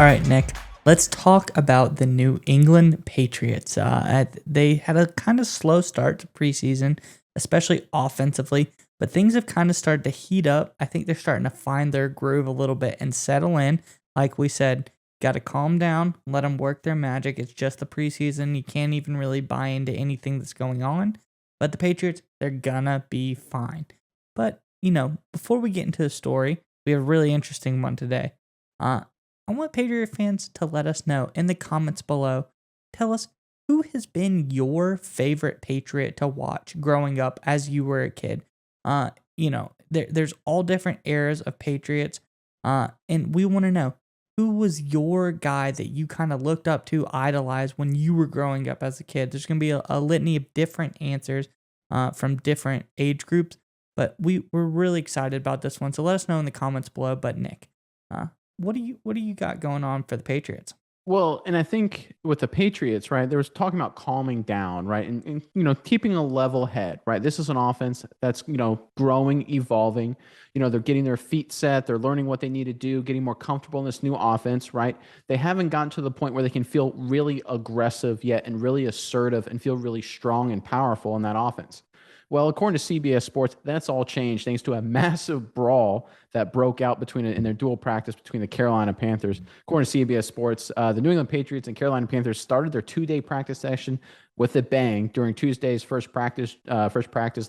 All right, Nick, let's talk about the New England Patriots. They had a kind of slow start to preseason, especially offensively, but things have kind of started to heat up. I think they're starting to find their groove a little bit and settle in. Like we said, got to calm down, let them work their magic. It's just the preseason. You can't even really buy into anything that's going on. But the Patriots, they're gonna be fine. But, before we get into the story, we have a really interesting one today. Uh, I want Patriot fans to let us know in the comments below. Tell us who has been your favorite Patriot to watch growing up as you were a kid. There's all different eras of Patriots, and we want to know who was your guy that you kind of looked up to, idolized when you were growing up as a kid. There's going to be a litany of different answers from different age groups, but we're really excited about this one. So let us know in the comments below. But Nick, uh, what do you got going on for the Patriots? Well, and I think with the Patriots, right, there was talking about calming down, right, and keeping a level head, right. This is an offense that's growing, evolving. They're getting their feet set, they're learning what they need to do, getting more comfortable in this new offense, right. They haven't gotten to the point where they can feel really aggressive yet, and really assertive, and feel really strong and powerful in that offense. Well, according to CBS Sports, that's all changed thanks to a massive brawl that broke out in their dual practice between the Carolina Panthers. According to CBS Sports, the New England Patriots and Carolina Panthers started their 2-day practice session with a bang during Tuesday's first practice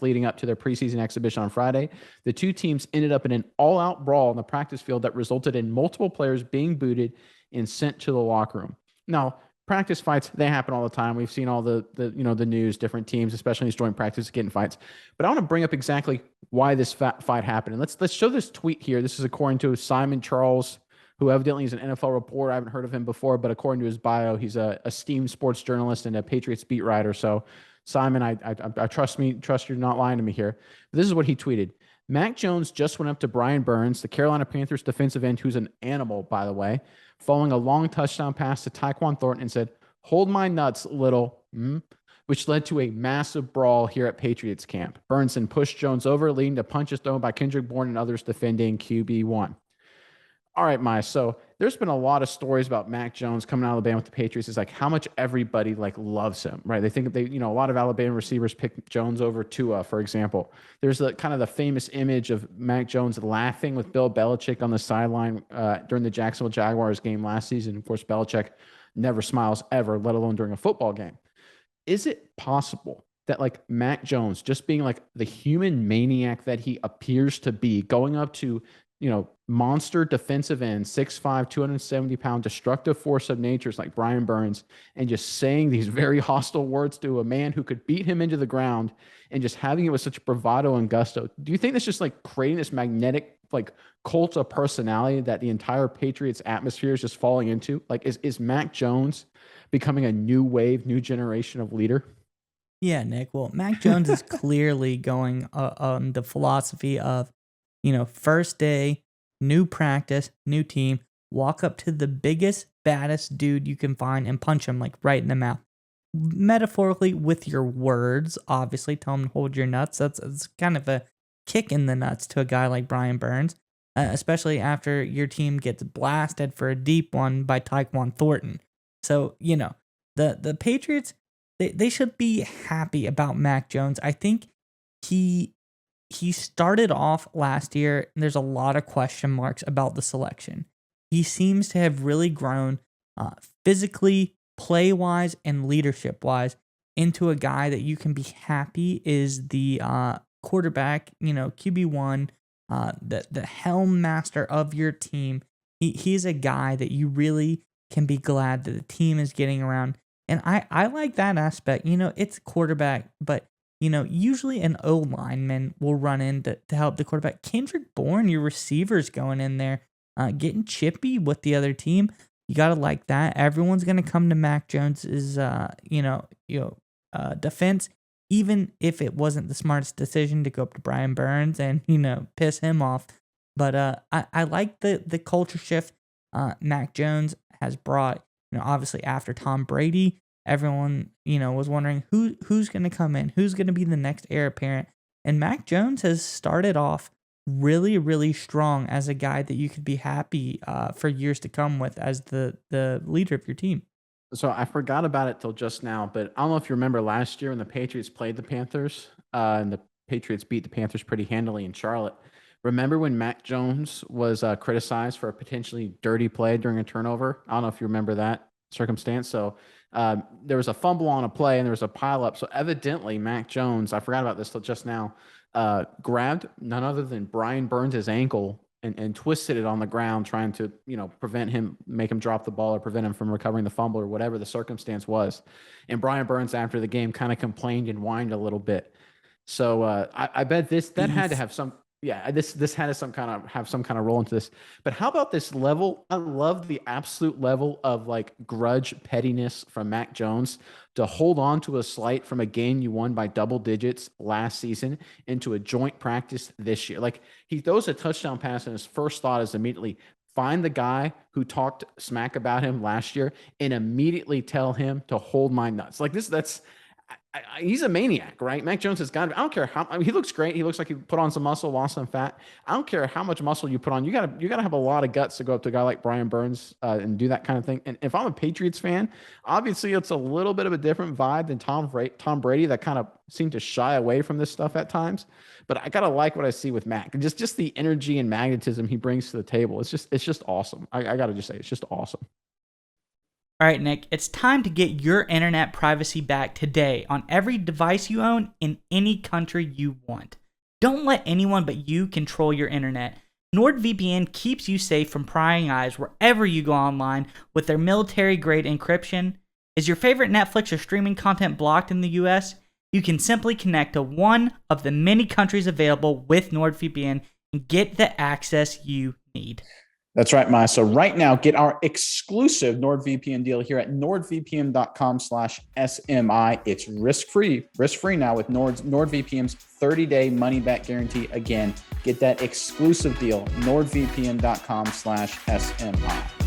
leading up to their preseason exhibition on Friday. The two teams ended up in an all-out brawl on the practice field that resulted in multiple players being booted and sent to the locker room. Now, practice fights, they happen all the time. We've seen all the news, different teams, especially in these joint practice, getting fights. But I want to bring up exactly why this fight happened. And let's show this tweet here. This is according to Simon Charles, who evidently is an NFL reporter. I haven't heard of him before, but according to his bio, he's a esteemed sports journalist and a Patriots beat writer. So Simon, I trust you're not lying to me here. But this is what he tweeted. Mac Jones just went up to Brian Burns, the Carolina Panthers defensive end, who's an animal, by the way, following a long touchdown pass to Tyquan Thornton, and said, "Hold my nuts, little," which led to a massive brawl here at Patriots camp. Burns then pushed Jones over, leading to punches thrown by Kendrick Bourne and others defending QB1. All right, Maya. So there's been a lot of stories about Mac Jones coming out of Alabama with the Patriots. It's like how much everybody loves him, right? They think a lot of Alabama receivers pick Jones over Tua, for example. There's the kind of the famous image of Mac Jones laughing with Bill Belichick on the sideline during the Jacksonville Jaguars game last season. Of course, Belichick never smiles ever, let alone during a football game. Is it possible that Mac Jones, just being the human maniac that he appears to be, going up to monster defensive end, 6'5", 270-pound destructive force of natures like Brian Burns, and just saying these very hostile words to a man who could beat him into the ground, and just having it with such bravado and gusto? Do you think that's just creating this magnetic cult of personality that the entire Patriots atmosphere is just falling into? Is Mac Jones becoming a new wave, new generation of leader? Yeah, Nick. Well, Mac Jones is clearly going on the philosophy of, first day, new practice, new team, walk up to the biggest, baddest dude you can find and punch him right in the mouth. Metaphorically, with your words, obviously, tell him to hold your nuts. That's kind of a kick in the nuts to a guy like Brian Burns, especially after your team gets blasted for a deep one by Tyquan Thornton. So, the Patriots, they should be happy about Mac Jones. I think he started off last year, and there's a lot of question marks about the selection. He seems to have really grown physically, play-wise, and leadership-wise into a guy that you can be happy is the quarterback, QB1, the helm master of your team. He's a guy that you really can be glad that the team is getting around. And I like that aspect. It's quarterback, but usually an O lineman will run in to help the quarterback. Kendrick Bourne, your receivers going in there, getting chippy with the other team. You gotta like that. Everyone's gonna come to Mac Jones's, defense, even if it wasn't the smartest decision to go up to Brian Burns and piss him off. But I like the culture shift Mac Jones has brought. Obviously after Tom Brady, everyone, was wondering who's going to come in, who's going to be the next heir apparent. And Mac Jones has started off really, really strong as a guy that you could be happy for years to come with as the leader of your team. So I forgot about it till just now, but I don't know if you remember last year when the Patriots played the Panthers, and the Patriots beat the Panthers pretty handily in Charlotte. Remember when Mac Jones was criticized for a potentially dirty play during a turnover? I don't know if you remember that circumstance. So there was a fumble on a play and there was a pileup. So evidently Mac Jones, I forgot about this till just now, grabbed none other than Brian Burns' ankle and twisted it on the ground, trying to, prevent him, make him drop the ball or prevent him from recovering the fumble or whatever the circumstance was. And Brian Burns, after the game, kind of complained and whined a little bit. So I bet that had to have some. Yeah, this had to have some kind of role into this. But how about this level? I love the absolute level of like grudge pettiness from Mac Jones to hold on to a slight from a game you won by double digits last season into a joint practice this year. Like, he throws a touchdown pass and his first thought is immediately find the guy who talked smack about him last year and immediately tell him to hold my nuts. Like he's a maniac, right? Mac Jones has got. I don't care how. I mean, he looks great. He looks like he put on some muscle, lost some fat. I don't care how much muscle you put on. You gotta have a lot of guts to go up to a guy like Brian Burns and do that kind of thing. And if I'm a Patriots fan, obviously it's a little bit of a different vibe than Tom Brady, that kind of seemed to shy away from this stuff at times. But I gotta like what I see with Mac, and just the energy and magnetism he brings to the table. It's just awesome. I gotta just say, it's just awesome. All right, Nick, it's time to get your internet privacy back today on every device you own in any country you want. Don't let anyone but you control your internet. NordVPN keeps you safe from prying eyes wherever you go online with their military-grade encryption. Is your favorite Netflix or streaming content blocked in the US? You can simply connect to one of the many countries available with NordVPN and get the access you need. That's right, Maya. So right now, get our exclusive NordVPN deal here at nordvpn.com/SMI. It's risk-free now with NordVPN's 30-day money-back guarantee. Again, get that exclusive deal, nordvpn.com/SMI.